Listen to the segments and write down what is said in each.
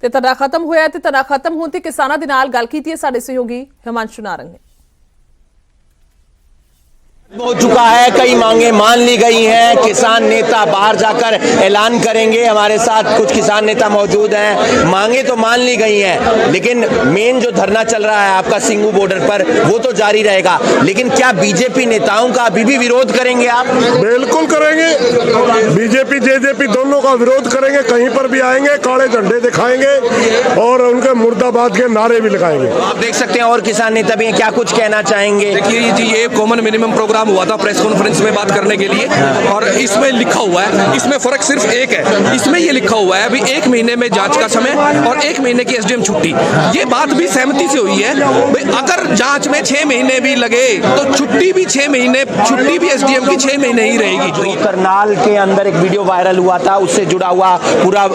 ਤੇ ਧਰਨਾ ਖਤਮ ਹੋਇਆ ਤੇ ਧਰਨਾ ਖਤਮ ਹੋਣ ਤੇ ਕਿਸਾਨਾਂ ਦੇ ਨਾਲ ਗੱਲ ਕੀਤੀ ਹੈ ਸਾਡੇ ਸਹਿਯੋਗੀ ਹਿਮਾਂਸ਼ੂ ਨਾਰੰਗ ਨੇ। हो चुका है, कई मांगे मान ली गई हैं, किसान नेता बाहर जाकर ऐलान करेंगे। हमारे साथ कुछ किसान नेता मौजूद हैं। मांगे तो मान ली गई हैं, लेकिन मेन जो धरना चल रहा है आपका सिंगू बॉर्डर पर वो तो जारी रहेगा। लेकिन क्या बीजेपी नेताओं का अभी भी विरोध करेंगे आप? बिल्कुल करेंगे, बीजेपी जेजेपी दोनों का विरोध करेंगे। कहीं पर भी आएंगे काले झंडे दिखाएंगे और उनके मुर्दाबाद के नारे भी लगाएंगे। आप देख सकते हैं और किसान नेता भी हैं, क्या कुछ कहना चाहेंगे? देखिए जी, ये कॉमन मिनिमम प्रोग्राम हुआ था प्रेस कॉन्फ्रेंस में बात करने के लिए, और इसमें लिखा हुआ है, इसमें फर्क सिर्फ एक है, इसमें ये लिखा हुआ है अभी 1 महीने में जांच का समय और 1 महीने की एसडीएम छुट्टी। ये बात भी सहमति से हुई है। अगर जांच में 6 महीने भी लगे तो छुट्टी भी 6 महीने, छुट्टी भी एसडीएम की 6 महीने ही रहेगी। जो करनाल के अंदर एक वीडियो वायरल हुआ था, उससे जुड़ा हुआ पूरा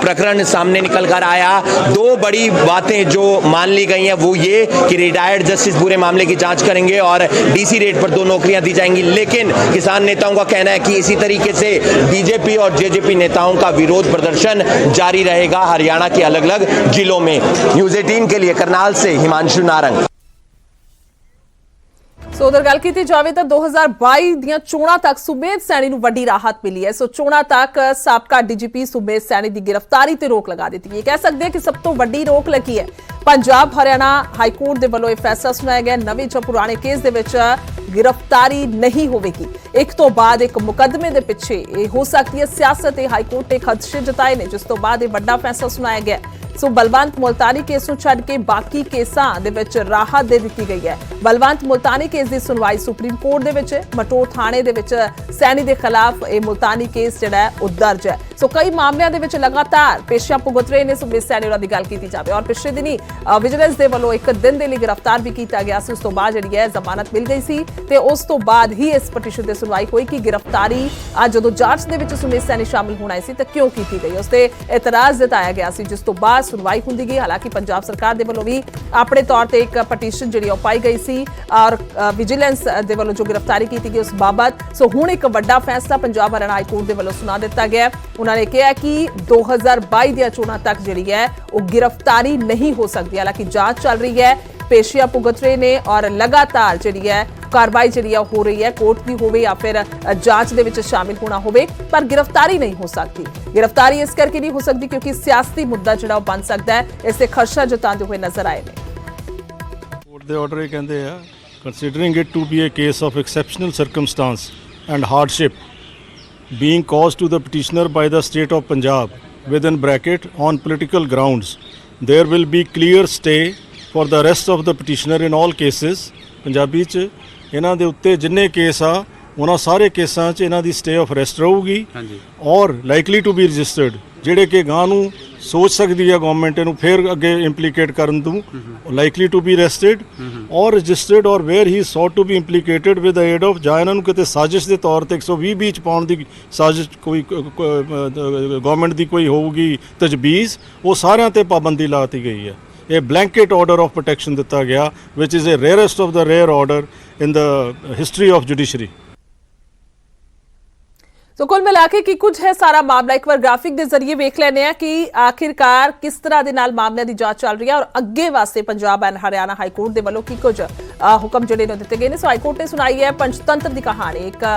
प्रकरण सामने निकल कर आया। 2 बड़ी बातें जो मान ली गई हैं वो ये कि रिटायर्ड जस्टिस पूरे मामले की जांच करेंगे और डीसी रेट पर 2 नौकरियां दी जाएंगी। लेकिन किसान नेताओं का कहना है कि इसी तरीके से बीजेपी और जेजेपी नेताओं का विरोध प्रदर्शन जारी रहेगा हरियाणा के अलग अलग जिलों में। न्यूज़ 18 के लिए करनाल से हिमांशु नारंग। सो उधर गल की जाए तो 2022 ਦੀਆਂ ਚੋਣਾਂ ਤੱਕ ਸੁਮੇਧ ਸੈਣੀ ਨੂੰ ਵੱਡੀ ਰਾਹਤ ਮਿਲੀ ਹੈ। ਸੋ ਚੋਣਾਂ ਤੱਕ ਸਾਬਕਾ ਡੀਜੀਪੀ ਸੁਮੇਧ ਸੈਣੀ ਦੀ ਗ੍ਰਿਫਤਾਰੀ ਤੇ ਰੋਕ ਲਗਾ ਦਿੱਤੀ ਹੈ। ਕਹਿ ਸਕਦੇ ਹਾਂ ਕਿ ਸਭ ਤੋਂ ਵੱਡੀ ਰੋਕ ਲੱਗੀ ਹੈ। ਪੰਜਾਬ ਹਰਿਆਣਾ ਹਾਈ ਕੋਰਟ ਦੇ ਵੱਲੋਂ ਇਹ ਫੈਸਲਾ ਸੁਣਾਇਆ ਗਿਆ, ਨਵੇਂ ਜਾਂ ਪੁਰਾਣੇ ਕੇਸ ਦੇ ਵਿੱਚ गिरफ्तारी नहीं होगी। एक तो बाद एक मुकदमे के पिछे हो सकती है सियासत। हाई कोर्ट ने खदशे जताए ने, जिस तो बाद बड़ा फैसला सुनाया गया। सो बलवंत मुल्तानी केस नूं छड्ड के बाकी केसां दे विच राहत दे दित्ती गई है। बलवंत मुल्तानी केस की सुनवाई सुप्रीम कोर्ट दे विच, मटोर थाणे दे विच सैनी के खिलाफ यह मुल्तानी केस जिहड़ा है वह दर्ज है। सो कई मामलों के विच लगातार पेशियां भुगत रहे ने। सुमेध सैनी उन्हां दी गल कीती जावे और पिछले दिनी विजिलेंस के वल्लों 1 दिन के लिए गिरफ्तार भी किया गया सी। उस तो बाद जिहड़ी है जमानत मिल गई सी ते उस तो बाद ही इस पटिशन की सुनवाई हुई कि गिरफ्तारी जो जांच दे विच सुमेध सैनी शामिल होना सी तो क्यों की गई, उस ते एतराज जताया गया सी, जिस तो बाद सुनवाई होंदी गई। हालांकि पंजाब सरकार दे वल्लों भी अपने तौर पर एक पटिशन जिहड़ी पाई गई सी और विजिलेंस दे वल्लों जो गिरफ्तारी की गई उस बाबत। सो हुण एक वड्डा फैसला पंजाब हरियाणा हाई कोर्ट दे वल्लों सुना दिता गया। उन्होंने कहा कि 2022 दी चोणां तक जिहड़ी है वो गिरफ्तारी नहीं हो सकती। हालांकि जांच चल रही है, पेशियां भुगत रहे ने और लगातार जिहड़ी है कार्रवाई जिहड़ी हो रही है, कोर्ट की होवे या फिर जांच दे विच शामिल होना होवे, पर गिरफ्तारी नहीं हो सकती। गिरफ्तारी इस करके नहीं हो सकती क्योंकि सियासी मुद्दा जिहड़ा बन सकता है, इससे खदशा जताते हुए नजर आए ने। कोर्ट दे ऑर्डर कहते हैं considering it to be a case of exceptional circumstance and hardship being caused to the petitioner by the state of Punjab within bracket on political grounds, there will be clear stay for the rest of the petitioner in all cases। Punjabi च इन्हां दे उत्ते जिन्ने case आ उन्हां सारे केसां च इन्हां दी stay of arrest रहूगी और likely to be registered ਜਿਹੜੇ ਕਿ ਗਾਂ ਨੂੰ ਸੋਚ ਸਕਦੀ ਹੈ ਗਵਰਨਮੈਂਟ ਇਹਨੂੰ ਫਿਰ ਅੱਗੇ ਇੰਪਲੀਕੇਟ ਕਰਨ ਤੋਂ, likely to be arrested or registered or where he sought to be implicated with the aid of, ਜਾਂ ਇਹਨਾਂ ਨੂੰ ਕਿਤੇ ਸਾਜ਼ਿਸ਼ ਦੇ ਤੌਰ ਤੇ 120 ਵਿੱਚ ਪਾਉਣ ਦੀ ਸਾਜ਼ਿਸ਼ ਕੋਈ ਗਵਰਨਮੈਂਟ ਦੀ ਕੋਈ ਹੋਊਗੀ ਤਜਵੀਜ਼, ਉਹ ਸਾਰਿਆਂ ਤੇ ਪਾਬੰਦੀ ਲਾਤੀ ਗਈ ਹੈ। ਇਹ ਬਲੈਂਕੇਟ ਆਰਡਰ ਆਫ ਪ੍ਰੋਟੈਕਸ਼ਨ ਦਿੱਤਾ ਗਿਆ ਵਿਚ is a rarest of the rare order in the history of judiciary. तो कुल मिला के की कुछ है सारा मामला एक बार ग्राफिक के जरिए वेख लेने कि आखिरकार किस तरह के नाल मामले की जांच चल रही है और अगे वास्ते Punjab and Haryana high court के वलों की कुछ हुक्म जिहड़े ने दिते गए ने। सो हाई कोर्ट ने सुनाई है पंचतंत्र की कहानी। एक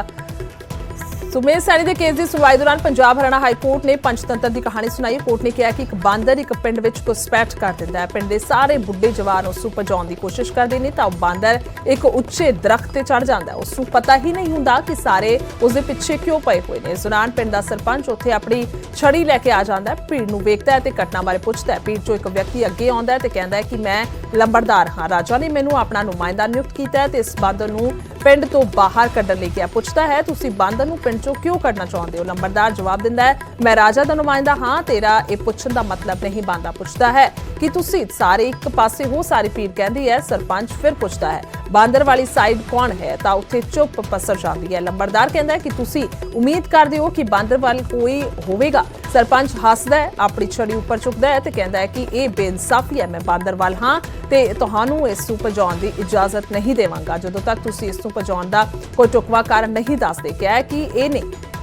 सुमेध सैनी के केस की सुनवाई दौरान पंजाब हरियाणा हाई कोर्ट ने पंचतंत्र की कहानी सुनाई। कोर्ट ने कहा कि एक बांदर एक पिंड में घुसपैठ कर दिंदा है, पिंड के सारे बुढ़े जवान उसनूं भजाउण की कोशिश करते हैं तो बांदर एक उच्चे दरख्त ते चढ़ जाता है। उसनूं पता ही नहीं हुंदा कि सारे उसके पिछे क्यों पए हुए हैं। इस दौरान पिंड का सरपंच उत्थे अपनी छड़ी लैके आ जाता है, भीड़ नूं वेखदा है ते घटना बारे पुछदा है। भीड़ चों एक व्यक्ति अगे आउंदा है ते कहंदा है कि मैं लंबड़दार हाँ, राजा ने मैनूं अपना नुमाइंदा नियुक्त कीता है ते इस बांदर नूं पिंड तो बाहर कड्ढण लई किहा। पुछदा है तुसीं बांदर नूं पिंड चों क्यों कड्ढना चाहुंदे हो? लंबड़दार जवाब दिंदा है मैं राजा दा नुमाइंदा हाँ, तेरा ये पुछण दा मतलब नहीं बनदा। पुछदा है कि तुसीं सारे एक पासे हो? सारी भीड़ कहंदी है सरपंच। फिर पुछदा है बांदर वाली साइड कौन है? तां उत्थे चुप पसर जांदी है। लंबड़दार कहंदा है कि तुसीं उम्मीद करदे हो कि बांदर वाल कोई होवेगा? सरपंच हसदा है, अपनी छड़ी उपर चुकदा है ते कहंदा है कि यह बेइंसाफी है, मैं बांदर वाल हाँ ते तुहानूं इस नूं भजाउण दी इजाजत नहीं देवांगा जदों तक तुसीं इस नूं भजाउण दा कोई टुकवा कारण नहीं दसदे। कहा है कि ये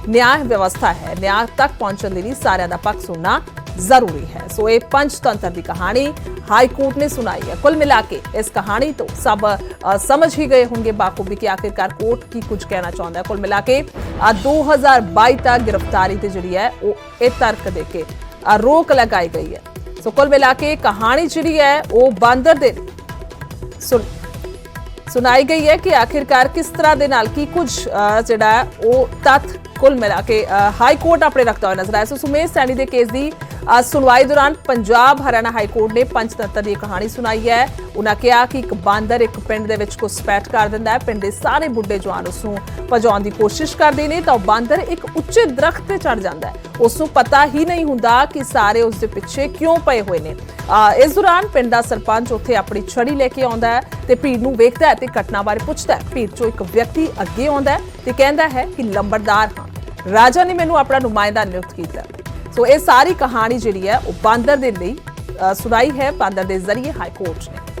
न्याय व्यवस्था है, न्याय तक पहुंचण लई सारिਆਂ ਦਾ पक्ष सुनना ਜ਼ਰੂਰੀ ਹੈ। ਸੋ ਇਹ ਪੰਚਤੰਤਰ ਦੀ ਕਹਾਣੀ ਹਾਈ ਕੋਰਟ ਨੇ ਸੁਣਾਈ ਹੈ। ਕੁੱਲ ਮਿਲਾ ਕੇ ਇਸ ਕਹਾਣੀ ਤੋਂ ਸਭ ਸਮਝ ਹੀ ਗਏ ਹੋਣਗੇ ਬਾਖੂਬੀ ਕਿ ਆਖਿਰਕਾਰ ਕੋਰਟ ਕੀ ਕੁਝ ਕਹਿਣਾ ਚਾਹੁੰਦਾ ਹੈ। ਕੁੱਲ ਮਿਲਾ ਕੇ 2022 ਤੱਕ ਗ੍ਰਿਫਤਾਰੀ ਤੇ ਜਿਹੜੀ ਹੈ ਉਹ ਇਹ ਤਰਕ ਦੇ ਕੇ ਰੋਕ ਲਗਾਈ ਗਈ ਹੈ। ਸੋ ਕੁੱਲ ਮਿਲਾ ਕੇ ਕਹਾਣੀ ਜਿਹੜੀ ਹੈ ਉਹ ਬਾਂਦਰ ਦੇ ਸੁਣਾਈ ਗਈ ਹੈ ਕਿ ਆਖਿਰਕਾਰ ਕਿਸ ਤਰ੍ਹਾਂ ਦੇ ਨਾਲ ਕੀ ਕੁਝ ਜਿਹੜਾ ਹੈ ਉਹ ਤੱਥ ਕੁੱਲ ਮਿਲਾ ਕੇ ਹਾਈ ਕੋਰਟ ਆਪਣੇ ਰੱਖਦਾ ਹੋਇਆ ਨਜ਼ਰ ਆਇਆ। ਸੋ ਸੁਮੇਧ ਸੈਣੀ ਦੇ ਕੇਸ ਦੀ ਸੁਣਵਾਈ ਦੌਰਾਨ ਪੰਜਾਬ ਹਰਿਆਣਾ ਹਾਈ ਕੋਰਟ ਨੇ ਪੰਚਤੰਤਰ ਦੀ ਕਹਾਣੀ ਸੁਣਾਈ ਹੈ। ਉਹਨਾਂ ਕਿਹਾ ਕਿ ਇੱਕ ਬਾਂਦਰ ਇੱਕ ਪਿੰਡ ਦੇ ਵਿੱਚ ਘੁਸਪੈਠ ਕਰ ਦਿੰਦਾ ਹੈ, ਪਿੰਡ ਦੇ ਸਾਰੇ ਬੁੱਢੇ ਜਵਾਨ ਉਸ ਨੂੰ ਭਜਾਉਣ ਦੀ ਕੋਸ਼ਿਸ਼ ਕਰਦੇ ਨੇ ਤਾਂ ਉਹ ਬਾਂਦਰ ਇੱਕ ਉੱਚੇ ਦਰਖਤ ਤੇ ਚੜ ਜਾਂਦਾ ਹੈ। ਉਸ ਨੂੰ ਪਤਾ ਹੀ ਨਹੀਂ ਹੁੰਦਾ ਕਿ ਸਾਰੇ ਉਸ ਦੇ ਪਿੱਛੇ ਕਿਉਂ ਪਏ ਹੋਏ ਨੇ। ਇਸ ਦੌਰਾਨ ਪਿੰਡ ਦਾ ਸਰਪੰਚ ਉੱਥੇ ਆਪਣੀ ਛੜੀ ਲੈ ਕੇ ਆਉਂਦਾ ਹੈ ਤੇ ਭੀੜ ਨੂੰ ਵੇਖਦਾ ਹੈ ਤੇ ਘਟਨਾ ਬਾਰੇ ਪੁੱਛਦਾ ਹੈ। ਭੀੜ ਚੋਂ ਇੱਕ ਵਿਅਕਤੀ ਅੱਗੇ ਆਉਂਦਾ ਹੈ ਤੇ ਕਹਿੰਦਾ ਹੈ ਕਿ ਲੰਬੜਦਾਰ ਹਾਂ, ਰਾਜਾ ਨੇ ਮੈਨੂੰ ਆਪਣਾ ਨੁਮਾਇੰਦਾ ਨਿਯੁਕਤ ਕੀਤਾ। ਸੋ ਇਹ ਸਾਰੀ ਕਹਾਣੀ ਜਿਹੜੀ ਹੈ ਉਹ ਬਾਂਦਰ ਦੇ ਲਈ ਸੁਣਾਈ ਹੈ, ਬਾਂਦਰ ਦੇ ਜ਼ਰੀਏ ਹਾਈ ਕੋਰਟ ਨੇ।